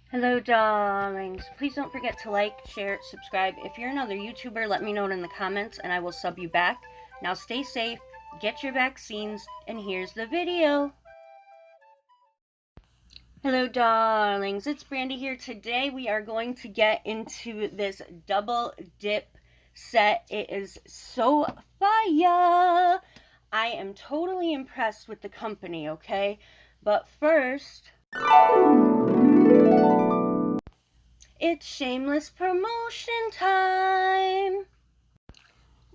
Hello darlings, please don't forget to like, share, subscribe. If you're another YouTuber, let me know in the comments and I will sub you back. Now stay safe, get your vaccines, and here's the video. Hello darlings, it's Brandy here. Today we are going to get into this double dip set. It is so fire! I am totally impressed with the company, okay? But first, it's shameless promotion time!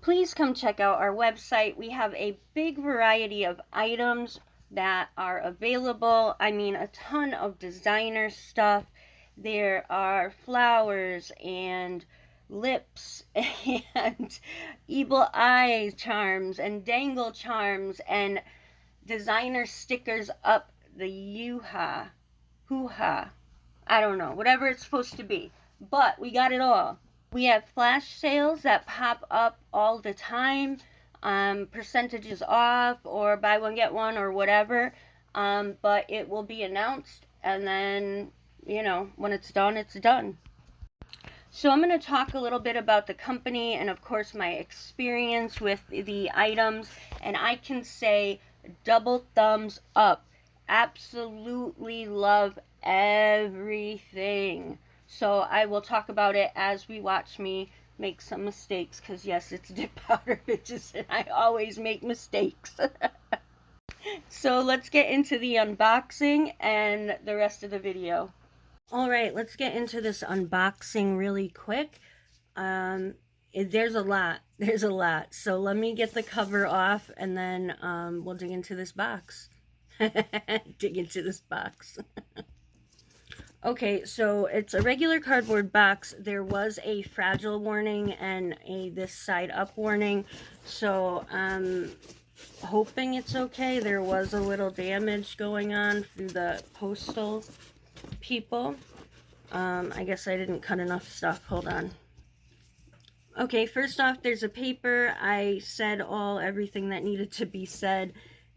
Please come check out our website. We have a big variety of items that are available. I mean, a ton of designer stuff. There are flowers and lips and evil eye charms and dangle charms and designer stickers up the hoo-ha. I don't know, whatever it's supposed to be. But we got it all. We have flash sales that pop up all the time. Percentages off or buy one get one or whatever. But it will be announced and then, you know, when it's done, it's done. So I'm going to talk a little bit about the company and of course my experience with the items. And I can say double thumbs up. Absolutely love everything. So I will talk about it as we watch me make some mistakes, because yes, it's dip powder, bitches, and I always make mistakes. So let's get into the unboxing and the rest of the video. Alright, let's get into this unboxing really quick. There's a lot. So let me get the cover off and then we'll dig into this box. Okay, so it's a regular cardboard box. There was a fragile warning and a this side up warning. So I'm hoping it's okay. There was a little damage going on through the postal people. I guess I didn't cut enough stuff. Hold on. Okay, first off, there's a paper. I said everything that needed to be said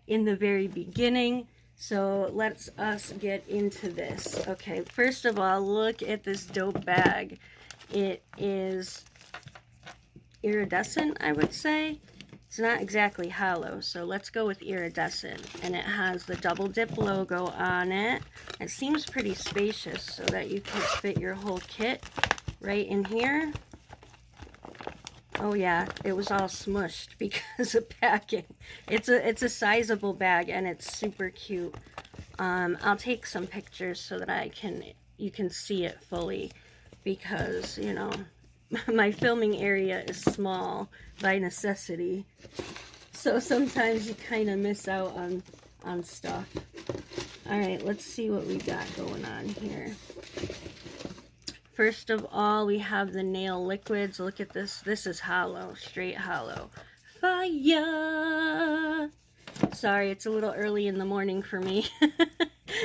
in the very beginning. So let's us get into this. Okay, first of all, look at this dope bag. It is iridescent, I would say. It's not exactly hollow, so let's go with iridescent. And it has the double dip logo on it. It seems pretty spacious so that you can fit your whole kit right in here. Oh yeah, it was all smushed because of packing. It's a sizable bag and it's super cute. I'll take some pictures so that you can see it fully, because you know my filming area is small by necessity. So sometimes you kind of miss out on stuff. All right, let's see what we got going on here. First of all, we have the nail liquids. Look at this. This is hollow, straight hollow. Fire! Sorry, it's a little early in the morning for me.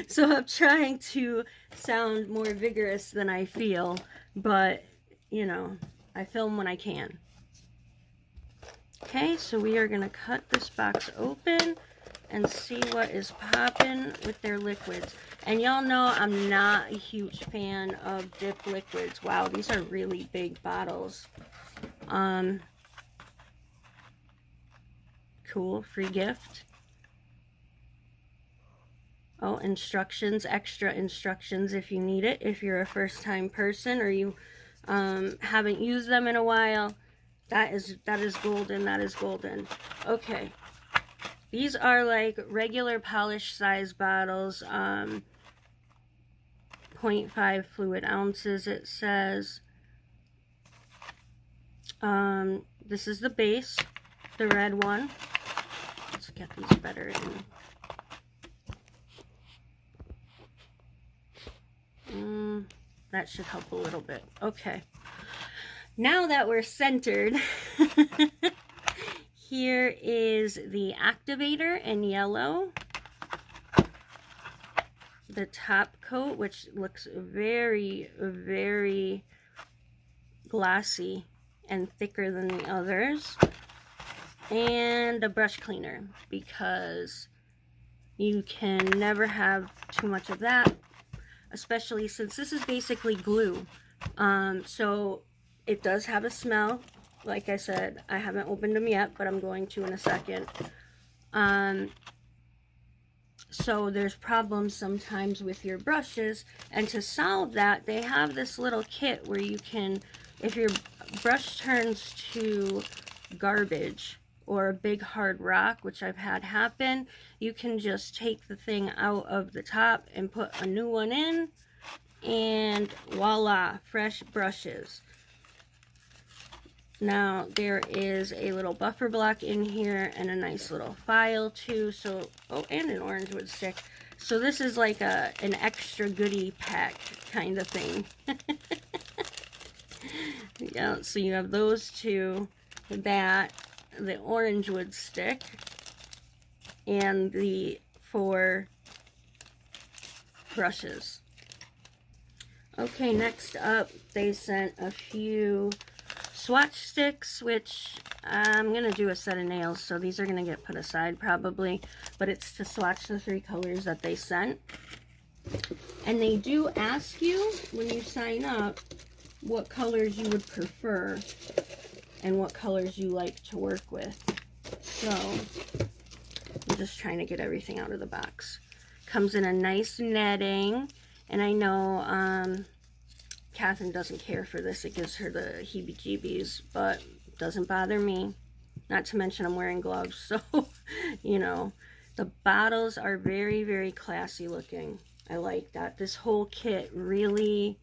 So I'm trying to sound more vigorous than I feel. But, you know, I film when I can. Okay, so we are going to cut this box open and see what is popping with their liquids. And y'all know I'm not a huge fan of dip liquids. Wow, these are really big bottles. Cool, free gift. Oh, instructions, extra instructions if you need it. If you're a first-time person or you haven't used them in a while, that is golden. That is golden. Okay. These are like regular polish size bottles, 0.5 fluid ounces, it says. This is the base, the red one. Let's get these better in. That should help a little bit. Okay. Now that we're centered, here is the Activator in yellow. The top coat, which looks very, very glossy and thicker than the others. And a brush cleaner, because you can never have too much of that. especially since this is basically glue. So it does have a smell. Like I said, I haven't opened them yet, but I'm going to in a second. So there's problems sometimes with your brushes, and to solve that, they have this little kit where you can, if your brush turns to garbage or a big hard rock, which I've had happen, you can just take the thing out of the top and put a new one in, and voila, fresh brushes. Now there is a little buffer block in here and a nice little file too. So, oh, and an orange wood stick. So this is like an extra goodie pack kind of thing. Yeah, so you have those two, that, the orange wood stick, and the 4 brushes. Okay, next up, they sent a few Swatch Sticks, which I'm going to do a set of nails, so these are going to get put aside probably, but it's to swatch the 3 colors that they sent. And they do ask you, when you sign up, what colors you would prefer and what colors you like to work with. So, I'm just trying to get everything out of the box. Comes in a nice netting, and I know, Katherine doesn't care for this. It gives her the heebie-jeebies, but it doesn't bother me. Not to mention I'm wearing gloves, so, you know. The bottles are very, very classy looking. I like that. This whole kit really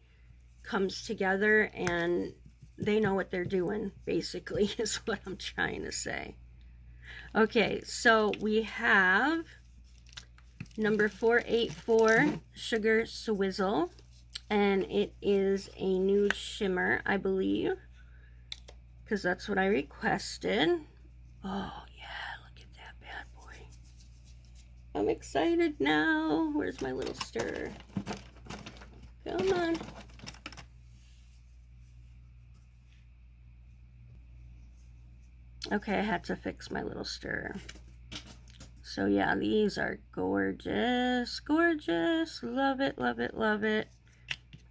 comes together, and they know what they're doing, basically, is what I'm trying to say. Okay, so we have number 484, Sugar Swizzle. And it is a nude shimmer, I believe, because that's what I requested. Oh, yeah, look at that bad boy. I'm excited now. Where's my little stirrer? Come on. Okay, I had to fix my little stirrer. So, yeah, these are gorgeous, gorgeous. Love it, love it, love it.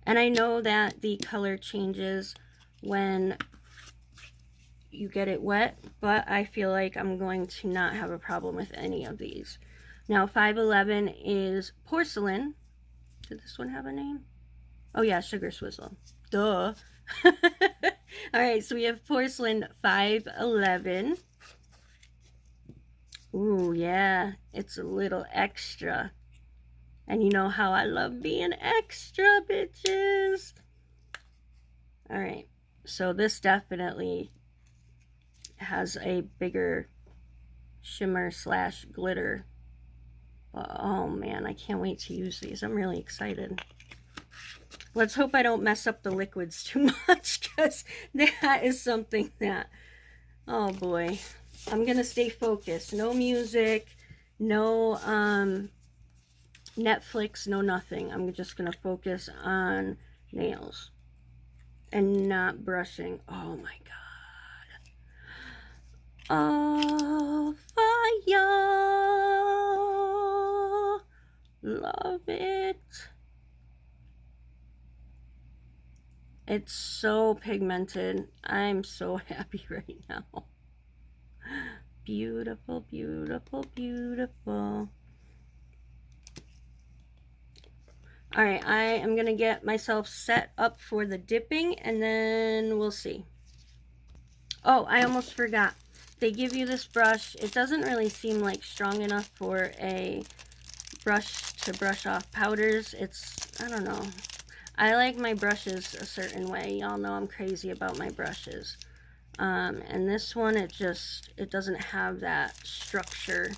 And I know that the color changes when you get it wet, but I feel like I'm going to not have a problem with any of these. Now, 511 is Porcelain. Did this one have a name? Oh, yeah, Sugar Swizzle. Duh. Alright, so we have Porcelain 511. Ooh, yeah, it's a little extra. And you know how I love being extra, bitches. Alright, so this definitely has a bigger shimmer slash glitter. Oh man, I can't wait to use these. I'm really excited. Let's hope I don't mess up the liquids too much, because that is something that, oh boy. I'm going to stay focused. No music, no Netflix, no nothing. I'm just going to focus on nails and not brushing. Oh my god. Oh, fire. Love it. It's so pigmented. I'm so happy right now. Beautiful, beautiful, beautiful. Alright, I am going to get myself set up for the dipping, and then we'll see. Oh, I almost forgot. They give you this brush. It doesn't really seem like strong enough for a brush to brush off powders. It's, I don't know. I like my brushes a certain way. Y'all know I'm crazy about my brushes. And this one, it doesn't have that structure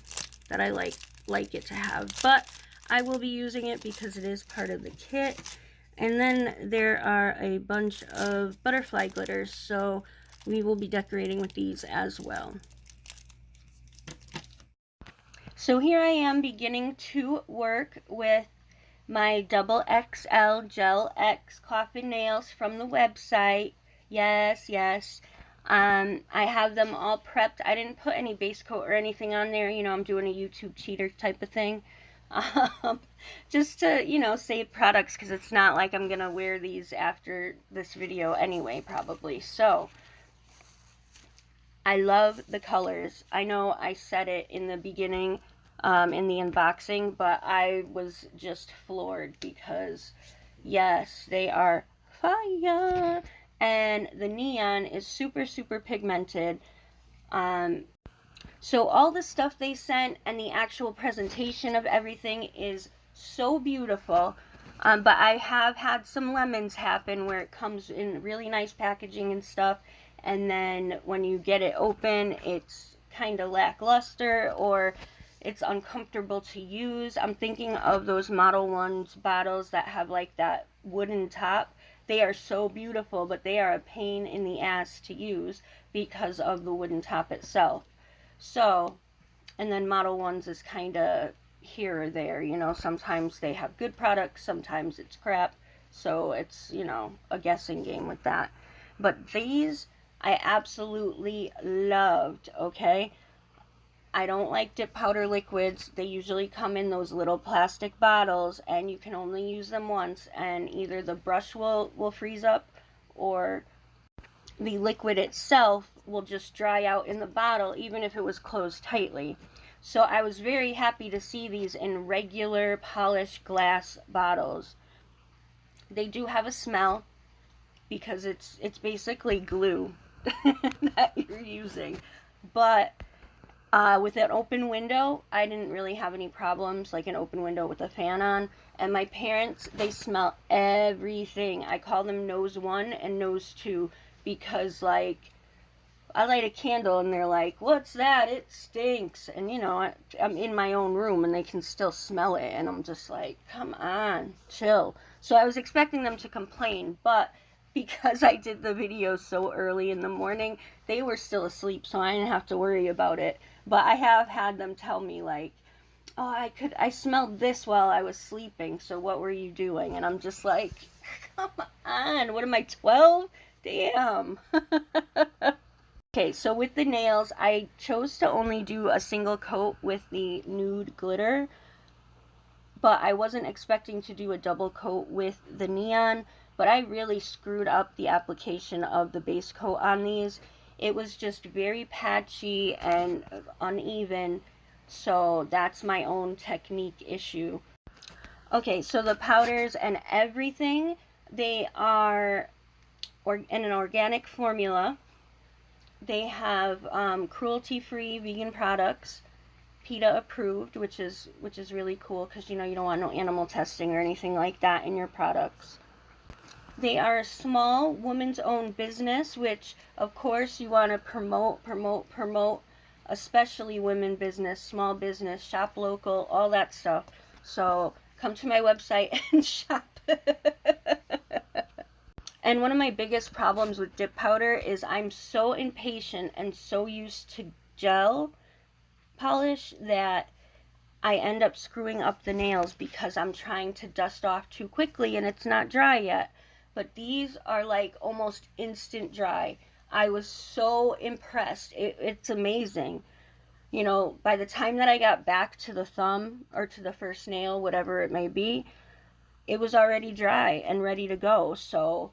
that I like it to have. But I will be using it because it is part of the kit. And then there are a bunch of butterfly glitters, so we will be decorating with these as well. So here I am beginning to work with my double XL Gel X coffin nails from the website. Yes, yes. I have them all prepped. I didn't put any base coat or anything on there. You know, I'm doing a YouTube cheater type of thing. um, just to, you know, save products, because it's not like I'm gonna wear these after this video anyway, probably. So I love the colors. I know I said it in the beginning, in the unboxing, but I was just floored because yes, they are fire, and the neon is super, super pigmented. So all the stuff they sent and the actual presentation of everything is so beautiful. But I have had some lemons happen where it comes in really nice packaging and stuff, and then when you get it open, it's kind of lackluster or it's uncomfortable to use. I'm thinking of those Model 1's bottles that have like that wooden top. They are so beautiful, but they are a pain in the ass to use because of the wooden top itself. So, and then Model 1's is kind of here or there, you know, sometimes they have good products, sometimes it's crap, so it's, you know, a guessing game with that. But these, I absolutely loved, okay? I don't like dip powder liquids. They usually come in those little plastic bottles, and you can only use them once, and either the brush will freeze up, or the liquid itself will just dry out in the bottle even if it was closed tightly. So I was very happy to see these in regular polished glass bottles. They do have a smell because it's basically glue that you're using. But with an open window, I didn't really have any problems, like an open window with a fan on. And my parents, they smell everything. I call them nose 1 and nose 2 because, like, I light a candle and they're like, what's that? It stinks. And, you know, I'm in my own room and they can still smell it. And I'm just like, come on, chill. So I was expecting them to complain, but because I did the video so early in the morning, they were still asleep, so I didn't have to worry about it. But I have had them tell me, like, oh, I smelled this while I was sleeping, so what were you doing? And I'm just like, come on, what am I, 12? Damn. Okay, so with the nails, I chose to only do a single coat with the nude glitter, but I wasn't expecting to do a double coat with the neon, but I really screwed up the application of the base coat on these. It was just very patchy and uneven, so that's my own technique issue. Okay, so the powders and everything, they are in an organic formula. They have cruelty-free vegan products, PETA approved, which is really cool because, you know, you don't want no animal testing or anything like that in your products. They are a small woman's own business, which of course you want to promote, especially women business, small business, shop local, all that stuff. So come to my website and shop. And one of my biggest problems with dip powder is I'm so impatient and so used to gel polish that I end up screwing up the nails because I'm trying to dust off too quickly and it's not dry yet. But these are like almost instant dry. I was so impressed. It's amazing. You know, by the time that I got back to the thumb or to the first nail, whatever it may be, it was already dry and ready to go. So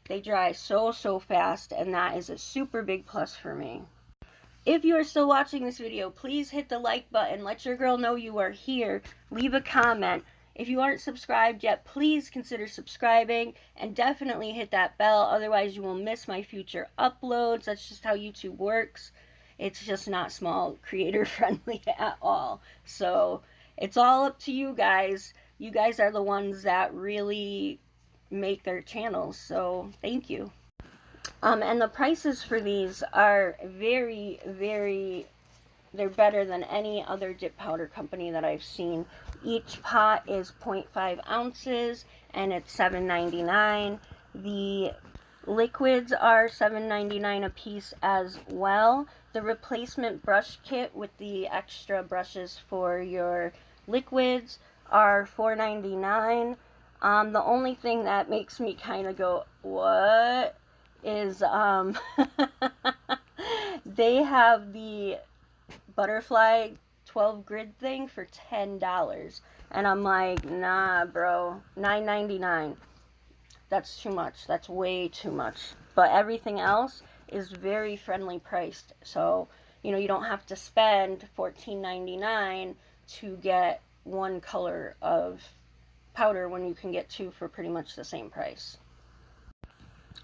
they dry so fast, and that is a super big plus for me. If you are still watching this video, please hit the like button. Let your girl know you are here. Leave a comment. If you aren't subscribed yet, please consider subscribing and definitely hit that bell. Otherwise, you will miss my future uploads. That's just how YouTube works. It's just not small creator friendly at all. So it's all up to you guys. You guys are the ones that really make their channels, so thank you. And the prices for these are very, they're better than any other dip powder company that I've seen. Each pot is 0.5 ounces and it's $7.99. The liquids are $7.99 a piece as well. The replacement brush kit with the extra brushes for your liquids are $4.99. The only thing that makes me kind of go, what? Is, they have the butterfly 12 grid thing for $10. And I'm like, nah, bro, $9.99. That's too much. That's way too much. But everything else is very friendly priced. So, you know, you don't have to spend $14.99 to get one color of powder when you can get two for pretty much the same price.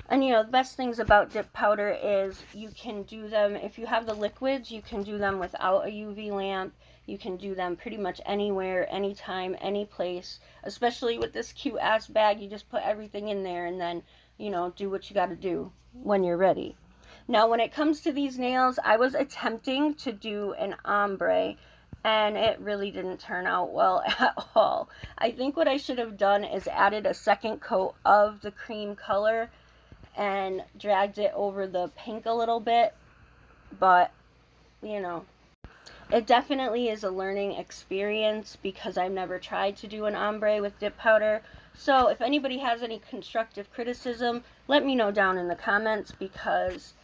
And you know, the best things about dip powder is you can do them, if you have the liquids, you can do them without a UV lamp. You can do them pretty much anywhere, anytime, any place. Especially with this cute ass bag, you just put everything in there and then, you know, do what you got to do when you're ready. Now, when it comes to these nails, I was attempting to do an ombre, and it really didn't turn out well at all. I think what I should have done is added a second coat of the cream color and dragged it over the pink a little bit, but you know, it definitely is a learning experience because I've never tried to do an ombre with dip powder. So if anybody has any constructive criticism, let me know down in the comments, because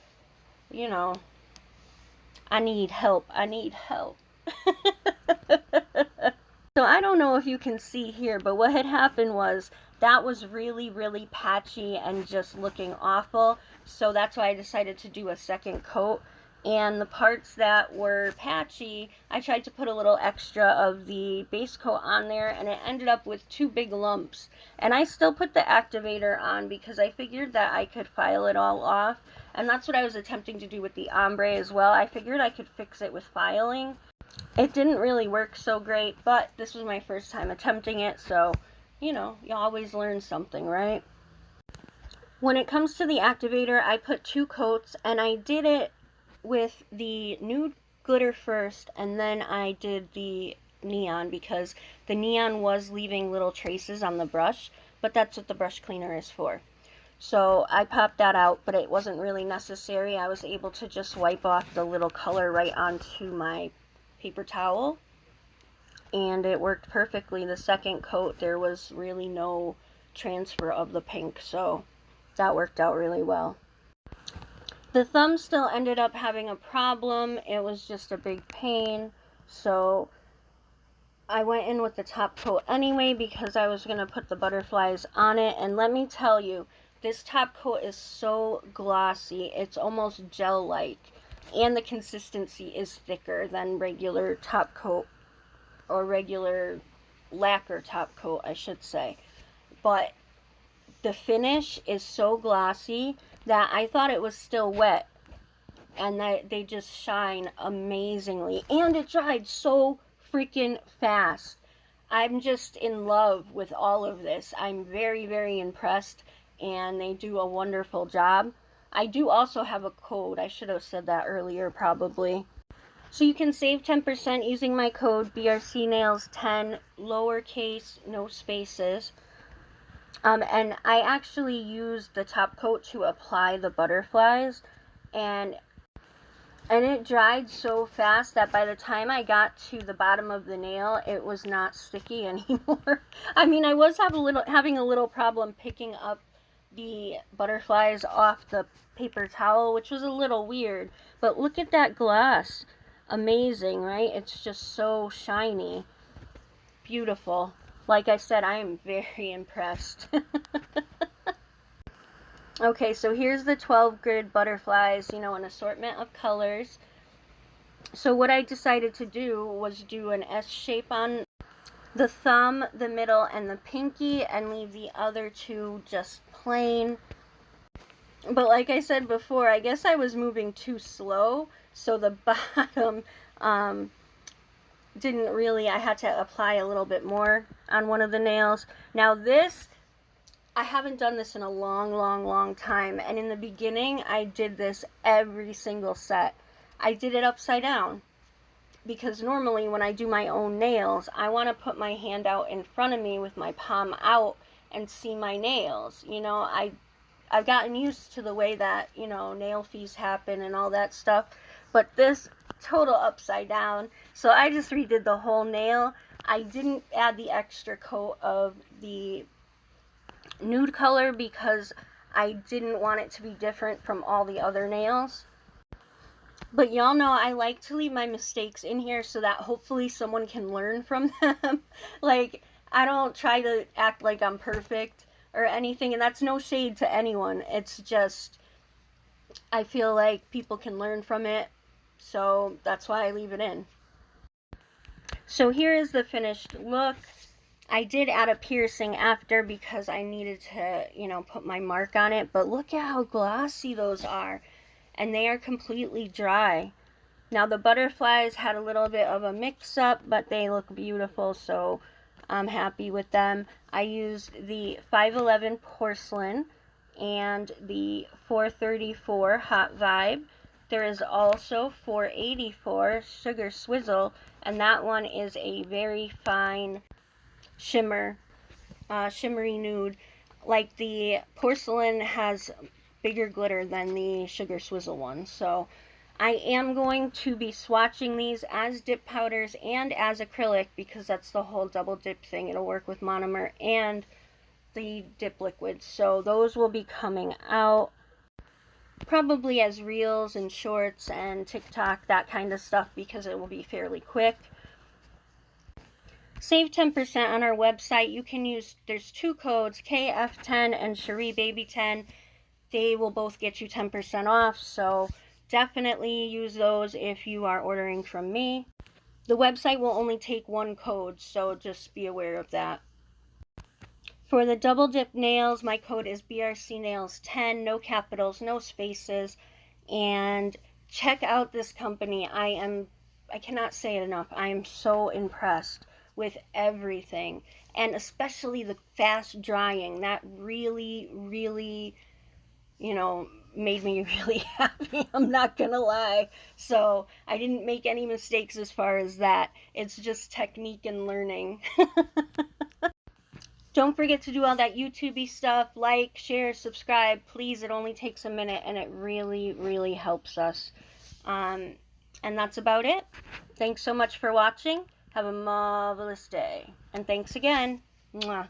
you know, I need help. So I don't know if you can see here, but what had happened was that was really, really patchy and just looking awful. So that's why I decided to do a second coat. And the parts that were patchy, I tried to put a little extra of the base coat on there, and it ended up with two big lumps. And I still put the activator on because I figured that I could file it all off. And that's what I was attempting to do with the ombre as well. I figured I could fix it with filing. It didn't really work so great, but this was my first time attempting it, so, you know, you always learn something, right? When it comes to the activator, I put 2 coats, and I did it with the nude glitter first, and then I did the neon, because the neon was leaving little traces on the brush, but that's what the brush cleaner is for. So I popped that out, but it wasn't really necessary. I was able to just wipe off the little color right onto my paper towel, and it worked perfectly. The second coat, there was really no transfer of the pink, so that worked out really well. The thumb still ended up having a problem. It was just a big pain, so I went in with the top coat anyway because I was going to put the butterflies on it. And let me tell you, this top coat is so glossy, it's almost gel-like. And the consistency is thicker than regular top coat, or regular lacquer top coat, I should say. But the finish is so glossy that I thought it was still wet. And that they just shine amazingly. And it dried so freaking fast. I'm just in love with all of this. I'm very, very impressed. And they do a wonderful job. I do also have a code. I should have said that earlier probably. So you can save 10% using my code brcnails10, lowercase, no spaces. And I actually used the top coat to apply the butterflies, and it dried so fast that by the time I got to the bottom of the nail, it was not sticky anymore. I mean, I was having a little problem picking up the butterflies off the paper towel, which was a little weird, but look at that gloss. Amazing, right? It's just so shiny. Beautiful. Like I said, I am very impressed. Okay, so here's the 12 grid butterflies, you know, an assortment of colors. So what I decided to do was do an S shape on the thumb, the middle, and the pinky, and leave the other 2 just plain. But like I said before, I guess I was moving too slow, so the bottom didn't really, I had to apply a little bit more on one of the nails. Now this, I haven't done this in a long time, and in the beginning I did this every single set. I did it upside down, because normally when I do my own nails, I want to put my hand out in front of me with my palm out and see my nails. You know, I've gotten used to the way that, you know, nail fees happen and all that stuff, but this total upside down. So I just redid the whole nail. I didn't add the extra coat of the nude color because I didn't want it to be different from all the other nails. But y'all know I like to leave my mistakes in here so that hopefully someone can learn from them. Like, I don't try to act like I'm perfect or anything, and that's no shade to anyone. It's just, I feel like people can learn from it, so that's why I leave it in. So here is the finished look. I did add a piercing after because I needed to, you know, put my mark on it, but look at how glossy those are, and they are completely dry. Now the butterflies had a little bit of a mix-up, but they look beautiful, so I'm happy with them. I used the 511 Porcelain and the 434 Hot Vibe. There is also 484 Sugar Swizzle, and that one is a very fine shimmer, shimmery nude. Like the Porcelain has bigger glitter than the Sugar Swizzle one, so I am going to be swatching these as dip powders and as acrylic because that's the whole double dip thing. It'll work with monomer and the dip liquids. So those will be coming out probably as reels and shorts and TikTok, that kind of stuff, because it will be fairly quick. Save 10% on our website. You can use, there's two codes, KF10 and CherieBaby10. They will both get you 10% off, so definitely use those if you are ordering from me. The website will only take one code, so just be aware of that. For the double dip nails, my code is brcnails10, no capitals, no spaces, and check out this company. I cannot say it enough. I am so impressed with everything, and especially the fast drying. That really, really, you know, made me really happy. I'm not gonna lie. So I didn't make any mistakes as far as that. It's just technique and learning. Don't forget to do all that YouTube-y stuff. Like, share, subscribe. Please, it only takes a minute and it really, really helps us. And that's about it. Thanks so much for watching. Have a marvelous day. And thanks again. Mwah.